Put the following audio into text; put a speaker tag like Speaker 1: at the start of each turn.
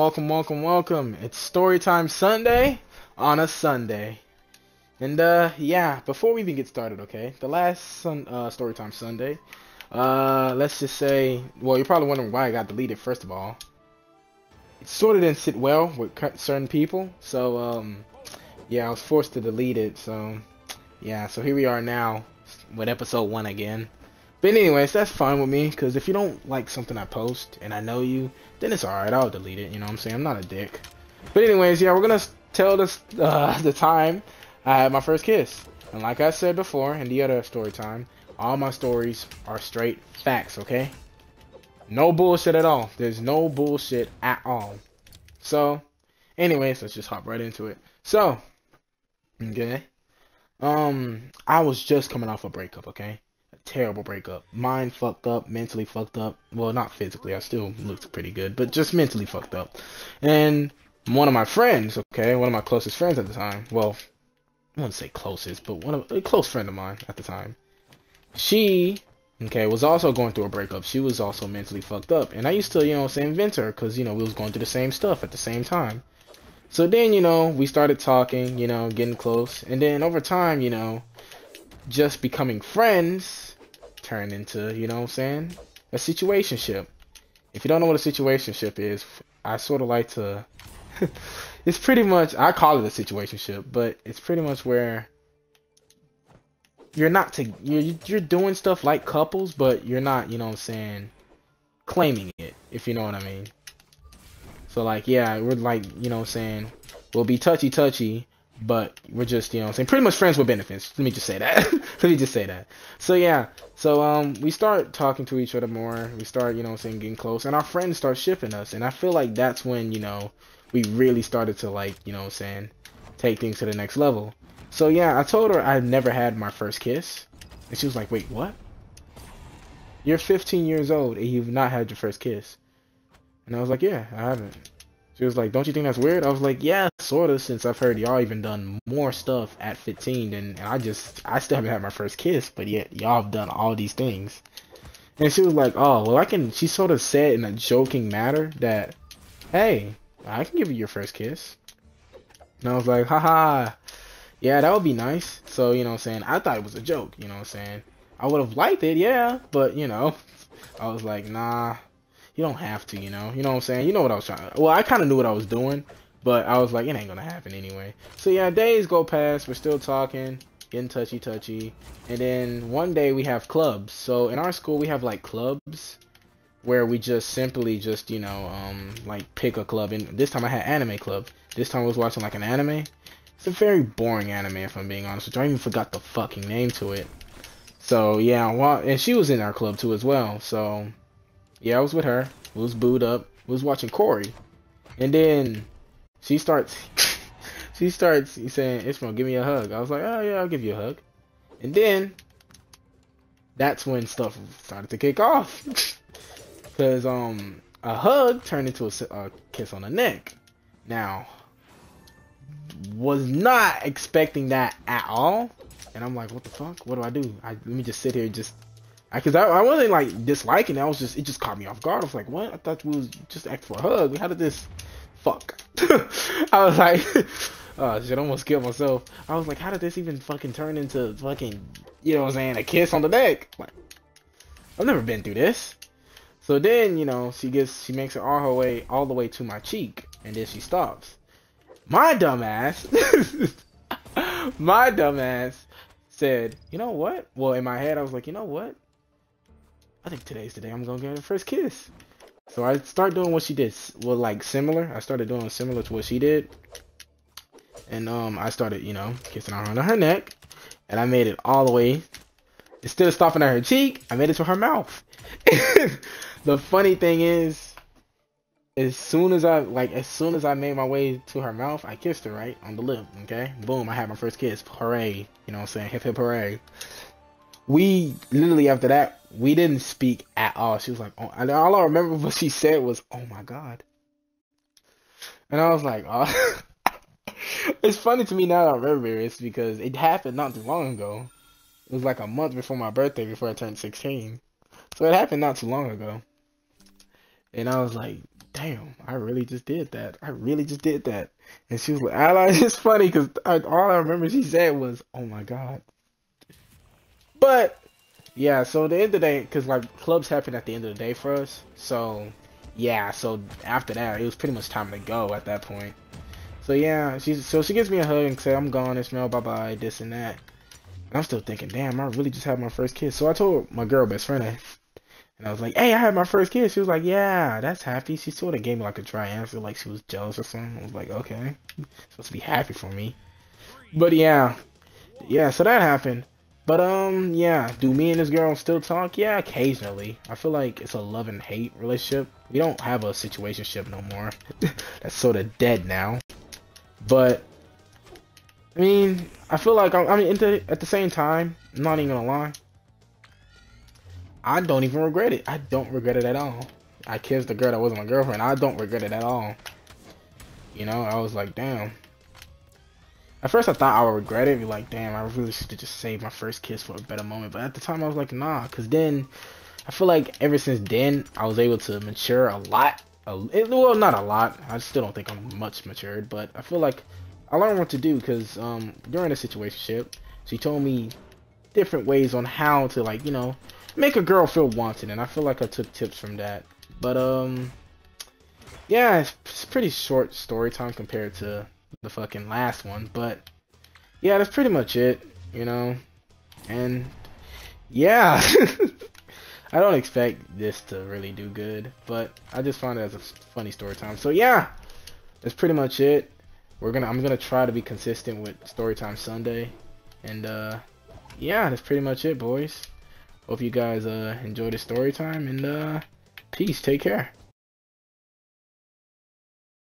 Speaker 1: welcome. It's Storytime Sunday on a Sunday. And yeah, before we even get started, okay? The last Storytime Sunday, let's just say, well, you're probably wondering why I got deleted first of all. It sort of didn't sit well with certain people, so yeah, I was forced to delete it. So yeah, so here we are now with episode 1 again. But anyways, that's fine with me, because if you don't like something I post and I know you, then it's alright, I'll delete it, you know what I'm saying? I'm not a dick. But anyways, yeah, we're gonna tell this the time I had my first kiss. And like I said before in the other story time, all my stories are straight facts, okay? No bullshit at all. There's no bullshit at all. So, anyways, let's just hop right into it. So, okay. I was just coming off a breakup, okay? Terrible breakup. Mind fucked up, mentally fucked up. Well, not physically. I still looked pretty good, but just mentally fucked up. And one of my friends, okay, one of my closest friends at the time. Well, I wouldn't say closest, but a close friend of mine at the time. She, okay, was also going through a breakup. She was also mentally fucked up, and I used to, you know, say vent her because we was going through the same stuff at the same time. So then, we started talking, getting close, and then over time, just becoming friends turned into, a situationship. If you don't know what a situationship is, I sort of like to it's pretty much, I call it a situationship, but it's pretty much where you're doing stuff like couples, but you're not, claiming it, if you know what I mean. So like, yeah, we're like, we'll be touchy, but we're just, pretty much friends with benefits. Let me just say that. So yeah, so we start talking to each other more. We start, getting close, and our friends start shipping us. And I feel like that's when, we really started to like, take things to the next level. So yeah, I told her I'd never had my first kiss, and she was like, "Wait, what? You're 15 years old and you've not had your first kiss?" And I was like, "Yeah, I haven't." She was like, "Don't you think that's weird?" I was like, "Yeah, sort of, since I've heard y'all even done more stuff at 15 and I still haven't had my first kiss, but yet y'all have done all these things." And she was like, "Oh, well, she sort of said in a joking manner that, hey, I can give you your first kiss." And I was like, haha, yeah, that would be nice. So, I thought it was a joke, I would have liked it, yeah, but, I was like, nah. You don't have to, you know what I'm saying? You know what I was trying to, well, I kind of knew what I was doing, but I was like, it ain't gonna happen anyway. So yeah, days go past, we're still talking, getting touchy, and then one day we have clubs. So in our school, we have like clubs where we just simply just, like pick a club. And this time I had anime club. This time I was watching like an anime. It's a very boring anime, if I'm being honest with you. I even forgot the fucking name to it. So yeah, well, and she was in our club too as well, so yeah, I was with her. We was booed up. We was watching Corey. And then she starts saying, "Ishmael, give me a hug." I was like, "Oh yeah, I'll give you a hug." And then that's when stuff started to kick off. Cause a hug turned into a kiss on the neck. Now, was not expecting that at all. And I'm like, what the fuck? What do I do? Let me just sit here because I wasn't like disliking it. It just caught me off guard. I was like, what? I thought we was just asking for a hug. How did this fuck? I was like, oh shit, I almost killed myself. I was like, how did this even fucking turn into fucking, a kiss on the neck? Like, I've never been through this. So then, she makes it all the way to my cheek, and then she stops. My dumbass, my dumbass said, "You know what?" Well, in my head, I was like, "You know what? I think today's the day I'm gonna get her first kiss." So I start doing what she did. Well, like similar. I started doing similar to what she did. And I started, kissing her on her neck. And I made it all the way. Instead of stopping at her cheek, I made it to her mouth. The funny thing is, as soon as I made my way to her mouth, I kissed her right on the lip, okay? Boom, I had my first kiss. Hooray. You know what I'm saying? Hip hip hooray. We literally after that, we didn't speak at all. She was like, oh, and all I remember what she said was, "Oh my God." And I was like, oh. It's funny to me now that I remember it's because it happened not too long ago. It was like a month before my birthday, before I turned 16. So it happened not too long ago. And I was like, damn, I really just did that. I really just did that. And she was like, I it's funny because all I remember she said was, oh my God. But yeah, so at the end of the day, because like clubs happen at the end of the day for us, so yeah, so after that, it was pretty much time to go at that point. So yeah, she gives me a hug and say, I'm gone, Ishmael, bye bye, this and that. And I'm still thinking, damn, I really just had my first kiss. So I told my girl best friend, and I was like, hey, I had my first kiss. She was like, yeah, that's happy. She sort of gave me like a dry answer, like she was jealous or something. I was like, okay, supposed to be happy for me. But yeah, so that happened. But yeah, do me and this girl still talk? Yeah, occasionally. I feel like it's a love and hate relationship. We don't have a situationship no more. That's sort of dead now. But I mean, I feel like I mean, at the same time, I'm not even gonna lie. I don't even regret it. I don't regret it at all. I kissed a girl that wasn't my girlfriend. I don't regret it at all. You know, I was like, damn. At first I thought I would regret it, be like, damn, I really should have just saved my first kiss for a better moment. But at the time I was like, nah, because then, I feel like ever since then, I was able to mature a lot. Well, not a lot. I still don't think I'm much matured, but I feel like I learned what to do because during the situationship, she told me different ways on how to, like, you know, make a girl feel wanted, and I feel like I took tips from that. But yeah, it's pretty short story time compared to the fucking last one, but yeah, that's pretty much it, you know. And yeah, I don't expect this to really do good, but I just found it as a funny story time. So yeah, that's pretty much it. I'm gonna try to be consistent with Storytime Sunday, and yeah, that's pretty much it, boys. Hope you guys enjoy the story time, and peace. Take care.